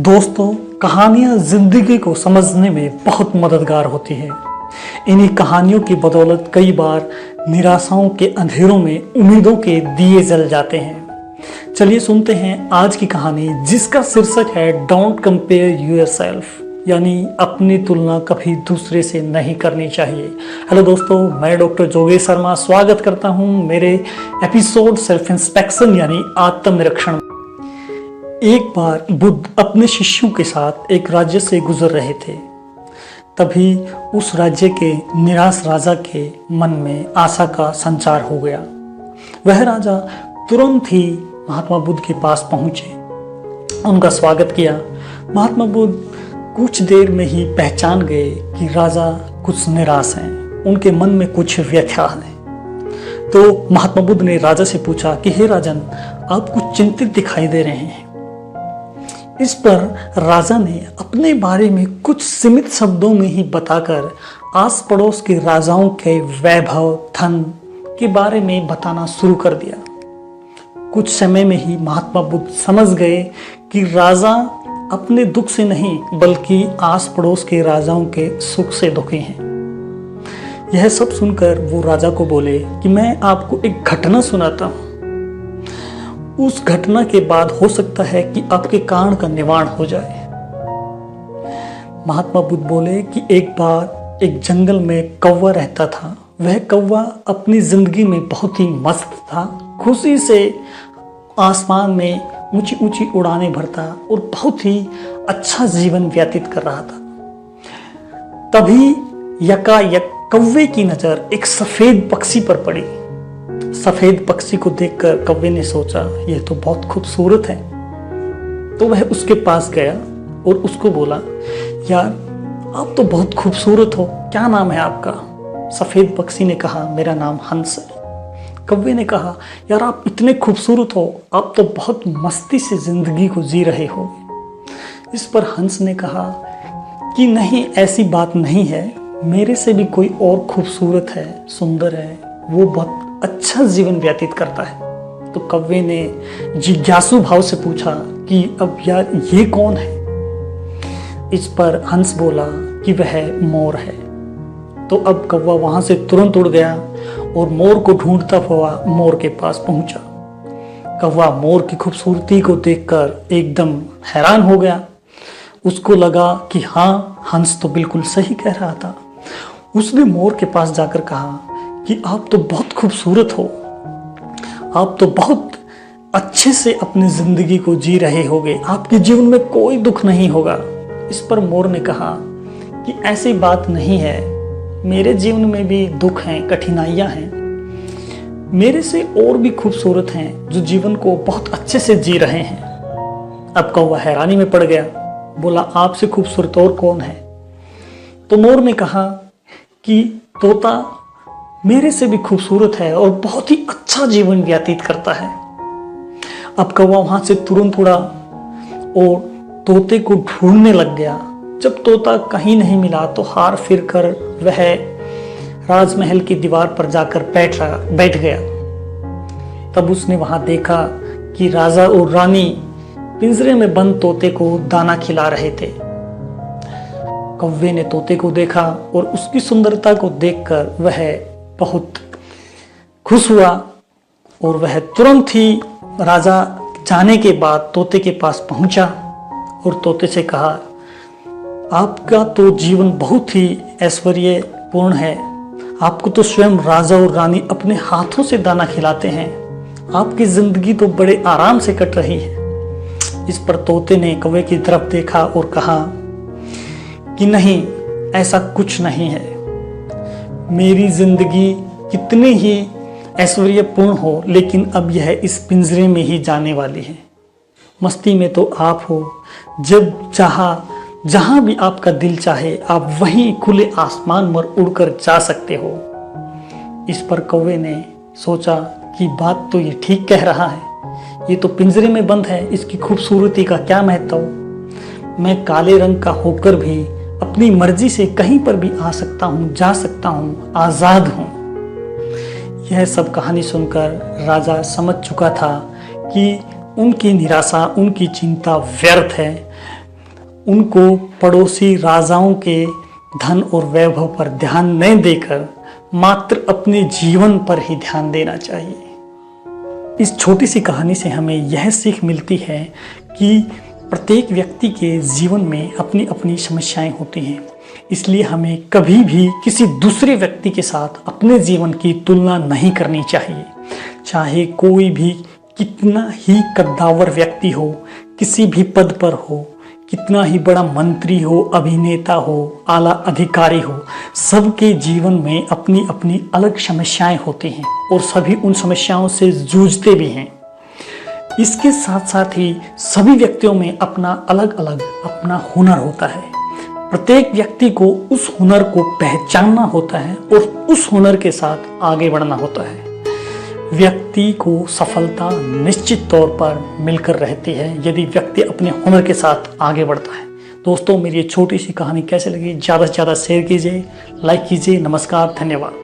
दोस्तों, कहानियाँ जिंदगी को समझने में बहुत मददगार होती हैं। इन्हीं कहानियों की बदौलत कई बार निराशाओं के अंधेरों में उम्मीदों के दिए जल जाते हैं। चलिए सुनते हैं आज की कहानी, जिसका शीर्षक है डोंट कंपेयर योरसेल्फ, यानी अपनी तुलना कभी दूसरे से नहीं करनी चाहिए। हेलो दोस्तों, मैं डॉक्टर जोगेश शर्मा स्वागत करता हूं मेरे एपिसोड सेल्फ इंस्पेक्शन यानी आत्मनिरीक्षण। एक बार बुद्ध अपने शिष्यों के साथ एक राज्य से गुजर रहे थे। तभी उस राज्य के निराश राजा के मन में आशा का संचार हो गया। वह राजा तुरंत ही महात्मा बुद्ध के पास पहुंचे, उनका स्वागत किया। महात्मा बुद्ध कुछ देर में ही पहचान गए कि राजा कुछ निराश हैं, उनके मन में कुछ व्यथा है। तो महात्मा बुद्ध ने राजा से पूछा कि हे राजन, आप कुछ चिंतित दिखाई दे रहे हैं। इस पर राजा ने अपने बारे में कुछ सीमित शब्दों में ही बताकर आस पड़ोस के राजाओं के वैभव धन के बारे में बताना शुरू कर दिया। कुछ समय में ही महात्मा बुद्ध समझ गए कि राजा अपने दुख से नहीं बल्कि आस पड़ोस के राजाओं के सुख से दुखी हैं। यह सब सुनकर वो राजा को बोले कि मैं आपको एक घटना सुनाता हूँ। उस घटना के बाद हो सकता है कि आपके कारण का निवारण हो जाए। महात्मा बुद्ध बोले कि एक बार एक जंगल में कौवा रहता था। वह कौवा अपनी जिंदगी में बहुत ही मस्त था, खुशी से आसमान में ऊंची ऊंची उड़ानें भरता और बहुत ही अच्छा जीवन व्यतीत कर रहा था। तभी यकायक कौवे की नजर एक सफेद पक्षी पर पड़ी। सफेद पक्षी को देखकर कौवे ने सोचा, यह तो बहुत खूबसूरत है। तो वह उसके पास गया और उसको बोला, यार आप तो बहुत खूबसूरत हो, क्या नाम है आपका? सफेद पक्षी ने कहा, मेरा नाम हंस है। कौवे ने कहा, यार आप इतने खूबसूरत हो, आप तो बहुत मस्ती से जिंदगी को जी रहे हो। इस पर हंस ने कहा कि नहीं, ऐसी बात नहीं है, मेरे से भी कोई और खूबसूरत है, सुंदर है, वो बहुत अच्छा जीवन व्यतीत करता है। तो कौवे ने जिज्ञासु भाव से पूछा कि अब यार ये कौन है? इस पर हंस बोला कि वह मोर है। तो अब कौवा वहां से तुरंत उड़ गया और मोर को ढूंढता हुआ मोर के पास पहुंचा। कौवा मोर की खूबसूरती को देखकर एकदम हैरान हो गया। उसको लगा कि हाँ, हंस तो बिल्कुल सही कह रहा था। उसने मोर के पास जाकर कहा कि आप तो बहुत खूबसूरत हो, आप तो बहुत अच्छे से अपनी जिंदगी को जी रहे होगे, आपके जीवन में कोई दुख नहीं होगा। इस पर मोर ने कहा कि ऐसी बात नहीं है, मेरे जीवन में भी दुख हैं, कठिनाइयां हैं, मेरे से और भी खूबसूरत हैं जो जीवन को बहुत अच्छे से जी रहे हैं। अब कौवा हैरानी में पड़ गया, बोला आपसे खूबसूरत और कौन है? तो मोर ने कहा कि तोता मेरे से भी खूबसूरत है और बहुत ही अच्छा जीवन व्यतीत करता है। अब कौवा वहां से तुरंत उड़ा और तोते को ढूंढने लग गया। जब तोता कहीं नहीं मिला तो हार फिर कर वह राजमहल की दीवार पर जाकर बैठ गया। तब उसने वहां देखा कि राजा और रानी पिंजरे में बंद तोते को दाना खिला रहे थे। कौवे ने तोते को देखा और उसकी सुंदरता को देखकर वह बहुत खुश हुआ और वह तुरंत ही राजा जाने के बाद तोते के पास पहुंचा और तोते से कहा, आपका तो जीवन बहुत ही ऐश्वर्यपूर्ण है, आपको तो स्वयं राजा और रानी अपने हाथों से दाना खिलाते हैं, आपकी जिंदगी तो बड़े आराम से कट रही है। इस पर तोते ने कौवे की तरफ देखा और कहा कि नहीं, ऐसा कुछ नहीं है, मेरी जिंदगी कितनी ही ऐश्वर्यपूर्ण हो, लेकिन अब यह इस पिंजरे में ही जाने वाली है। मस्ती में तो आप हो, जब जहां भी आपका दिल चाहे आप वहीं खुले आसमान पर उड़कर जा सकते हो। इस पर कौवे ने सोचा कि बात तो ये ठीक कह रहा है, ये तो पिंजरे में बंद है, इसकी खूबसूरती का क्या महत्व? मैं काले रंग का होकर भी अपनी मर्जी से कहीं पर भी आ सकता हूँ, जा सकता हूँ, आजाद हूँ। यह सब कहानी सुनकर राजा समझ चुका था कि उनकी निराशा, उनकी चिंता व्यर्थ है। उनको पड़ोसी राजाओं के धन और वैभव पर ध्यान नहीं देकर मात्र अपने जीवन पर ही ध्यान देना चाहिए। इस छोटी सी कहानी से हमें यह सीख मिलती है कि प्रत्येक व्यक्ति के जीवन में अपनी अपनी समस्याएं होती हैं, इसलिए हमें कभी भी किसी दूसरे व्यक्ति के साथ अपने जीवन की तुलना नहीं करनी चाहिए। चाहे कोई भी कितना ही कद्दावर व्यक्ति हो, किसी भी पद पर हो, कितना ही बड़ा मंत्री हो, अभिनेता हो, आला अधिकारी हो, सबके जीवन में अपनी अपनी अलग समस्याएं होती हैं और सभी उन समस्याओं से जूझते भी हैं। इसके साथ साथ ही सभी व्यक्तियों में अपना अलग अलग अपना हुनर होता है। प्रत्येक व्यक्ति को उस हुनर को पहचानना होता है और उस हुनर के साथ आगे बढ़ना होता है। व्यक्ति को सफलता निश्चित तौर पर मिलकर रहती है यदि व्यक्ति अपने हुनर के साथ आगे बढ़ता है। दोस्तों, मेरी ये छोटी सी कहानी कैसे लगी ज़्यादा से ज़्यादा शेयर कीजिए, लाइक कीजिए। नमस्कार, धन्यवाद।